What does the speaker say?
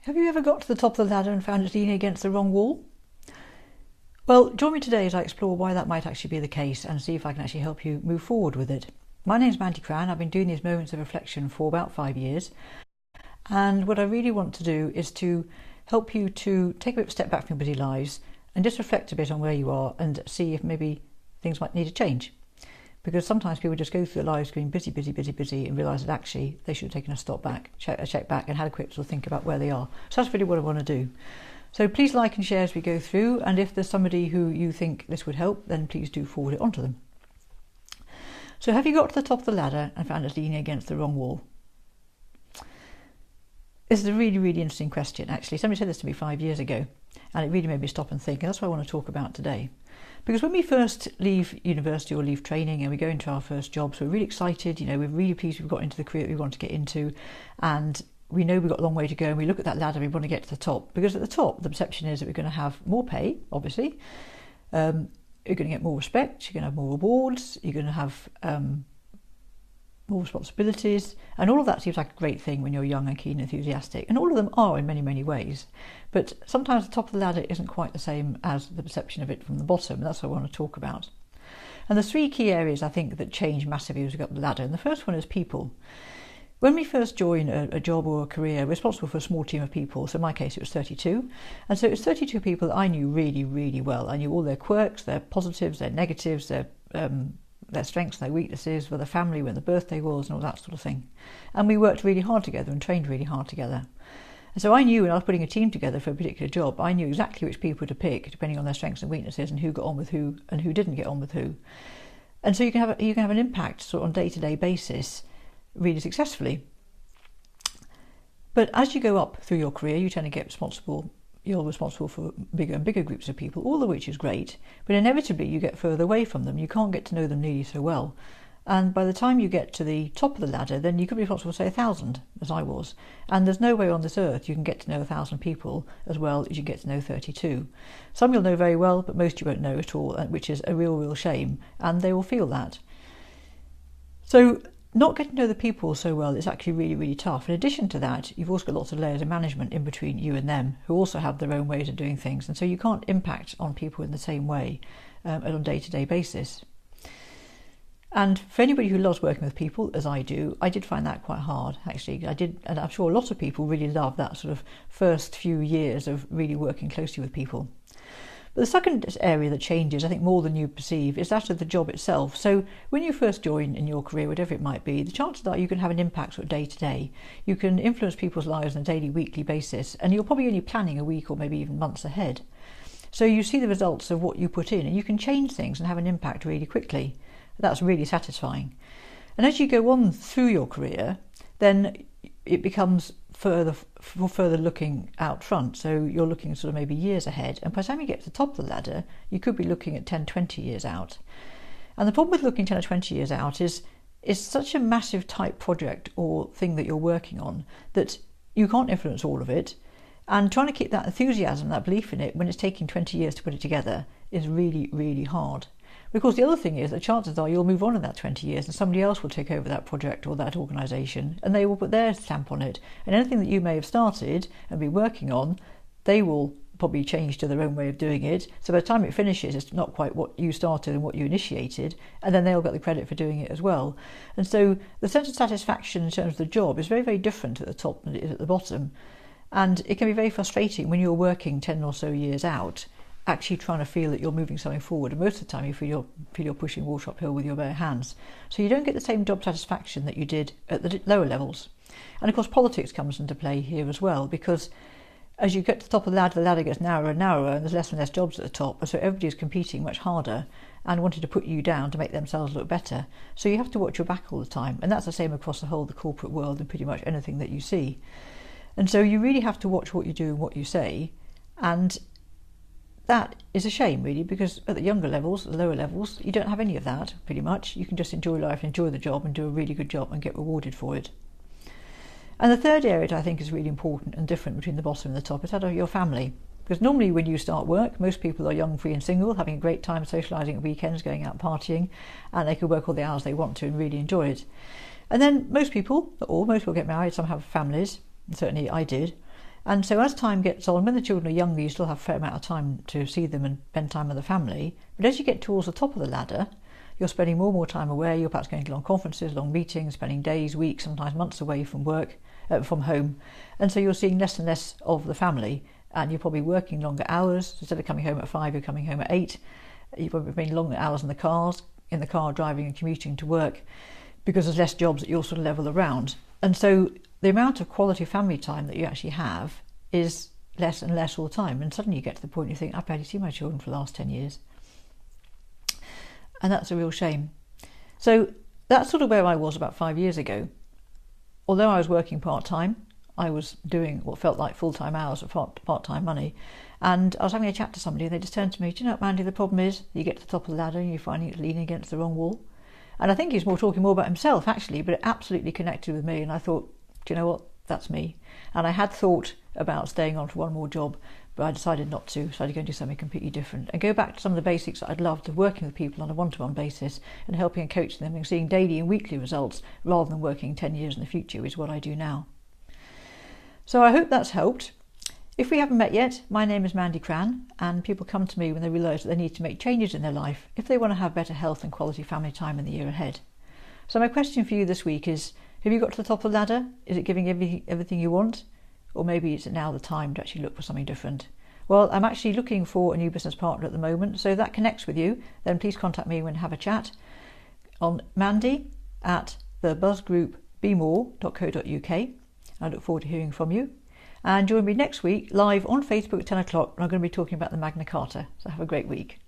Have you ever got to the top of the ladder and found it leaning against the wrong wall? Well, join me today as I explore why that might actually be the case and see if I can actually help you move forward with it. My name's Mandy Cran. I've been doing these moments of reflection for about 5 years. And what I really want to do is to help you to take a bit of a step back from your busy lives and just reflect a bit on where you are and see if maybe things might need to change. Because sometimes people just go through their lives being busy and realise that actually they should have taken a stop back, check back and had a quick sort of think about where they are. So that's really what I want to do. So please like and share as we go through, and if there's somebody who you think this would help, then please do forward it on to them. So have you got to the top of the ladder and found it leaning against the wrong wall? This is a really, really interesting question, actually. Somebody said this to me 5 years ago, and it really made me stop and think, and that's what I want to talk about today. Because when we first leave university or leave training and we go into our first jobs, we're really excited, we're really pleased we've got into the career we want to get into, and we know we've got a long way to go, and we look at that ladder, we want to get to the top. Because at the top, the perception is that we're going to have more pay, obviously, you're going to get more respect, you're going to have more rewards, you're going to have more responsibilities, and all of that seems like a great thing when you're young and keen and enthusiastic, and all of them are in many, many ways. But sometimes the top of the ladder isn't quite the same as the perception of it from the bottom, and that's what I want to talk about. And there's 3 key areas I think that change massively as we go up the ladder, and the first one is people. When we first join a job or a career, we're responsible for a small team of people. So in my case, it was 32. And so it was 32 people that I knew really, really well. I knew all their quirks, their positives, their negatives, their strengths, their weaknesses, where the family, when the birthday was, and all that sort of thing. And we worked really hard together and trained really hard together. And so I knew when I was putting a team together for a particular job, I knew exactly which people to pick, depending on their strengths and weaknesses, and who got on with who and who didn't get on with who. And so you can have an impact sort of on a day-to-day basis really successfully. But as you go up through your career, you tend to get responsible. You're responsible for bigger and bigger groups of people, all of which is great, but inevitably you get further away from them. You can't get to know them nearly so well. And by the time you get to the top of the ladder, then you could be responsible for, say, 1,000, as I was. And there's no way on this earth you can get to know 1,000 people as well as you get to know 32. Some you'll know very well, but most you won't know at all, which is a real shame, and they will feel that. So not getting to know the people so well is actually really, really tough. In addition to that, you've also got lots of layers of management in between you and them who also have their own ways of doing things. And so you can't impact on people in the same way on a day-to-day basis. And for anybody who loves working with people, as I do, I did find that quite hard, actually. And I'm sure a lot of people really love that sort of first few years of really working closely with people. But the second area that changes, I think more than you perceive, is that of the job itself. So when you first join in your career, whatever it might be, the chances are you can have an impact sort of day to day. You can influence people's lives on a daily, weekly basis, and you're probably only planning a week or maybe even months ahead. So you see the results of what you put in, and you can change things and have an impact really quickly. That's really satisfying. And as you go on through your career, then it becomes further looking out front. So you're looking sort of maybe years ahead. And by the time you get to the top of the ladder, you could be looking at 10, 20 years out. And the problem with looking 10 or 20 years out is such a massive type project or thing that you're working on that you can't influence all of it. And trying to keep that enthusiasm, that belief in it, when it's taking 20 years to put it together is really, really hard. Because the other thing is that chances are you'll move on in that 20 years and somebody else will take over that project or that organisation and they will put their stamp on it. And anything that you may have started and be working on, they will probably change to their own way of doing it. So by the time it finishes, it's not quite what you started and what you initiated, and then they'll get the credit for doing it as well. And so the sense of satisfaction in terms of the job is very, very different at the top than it is at the bottom. And it can be very frustrating when you're working 10 or so years out, actually trying to feel that you're moving something forward, and most of the time you feel you're pushing water uphill with your bare hands. So you don't get the same job satisfaction that you did at the lower levels. And of course politics comes into play here as well, because as you get to the top of the ladder gets narrower and narrower, and there's less and less jobs at the top, and so everybody's competing much harder and wanting to put you down to make themselves look better. So you have to watch your back all the time, and that's the same across the whole of the corporate world and pretty much anything that you see. And so you really have to watch what you do and what you say, and that is a shame, really, because at the younger levels, the lower levels, you don't have any of that, pretty much. You can just enjoy life and enjoy the job and do a really good job and get rewarded for it. And the third area that I think is really important and different between the bottom and the top is that of your family. Because normally when you start work, most people are young, free and single, having a great time socialising at weekends, going out partying, and they can work all the hours they want to and really enjoy it. And then most people get married, some have families, and certainly I did. And so as time gets on, when the children are younger, you still have a fair amount of time to see them and spend time with the family. But as you get towards the top of the ladder, you're spending more and more time away. You're perhaps going to long conferences, long meetings, spending days, weeks, sometimes months away from work, from home. And so you're seeing less and less of the family, and you're probably working longer hours. Instead of coming home at 5, you're coming home at 8. You've probably been longer hours in the car driving and commuting to work, because there's less jobs at your sort of level around. And so the amount of quality family time that you actually have is less and less all the time. And suddenly you get to the point you think, I've barely seen my children for the last 10 years. And that's a real shame. So that's sort of where I was about 5 years ago. Although I was working part-time, I was doing what felt like full-time hours for part-time money. And I was having a chat to somebody and they just turned to me, do you know what, Mandy, the problem is you get to the top of the ladder and you're finding it leaning against the wrong wall. And I think he's talking more about himself actually, but it absolutely connected with me. And I thought, do you know what, that's me. And I had thought about staying on for one more job, but I decided not to, so I'd go and do something completely different and go back to some of the basics that I'd loved of working with people on a one-to-one basis and helping and coaching them and seeing daily and weekly results rather than working 10 years in the future, is what I do now. So I hope that's helped. If we haven't met yet, my name is Mandy Cran, and people come to me when they realise that they need to make changes in their life if they want to have better health and quality family time in the year ahead. So my question for you this week is, have you got to the top of the ladder? Is it giving everything you want? Or maybe is it now the time to actually look for something different? Well, I'm actually looking for a new business partner at the moment, so if that connects with you, then please contact me and have a chat on mandy@thebuzzgroupbemore.co.uk. I look forward to hearing from you. And join me next week live on Facebook at 10 o'clock, and I'm going to be talking about the Magna Carta. So have a great week.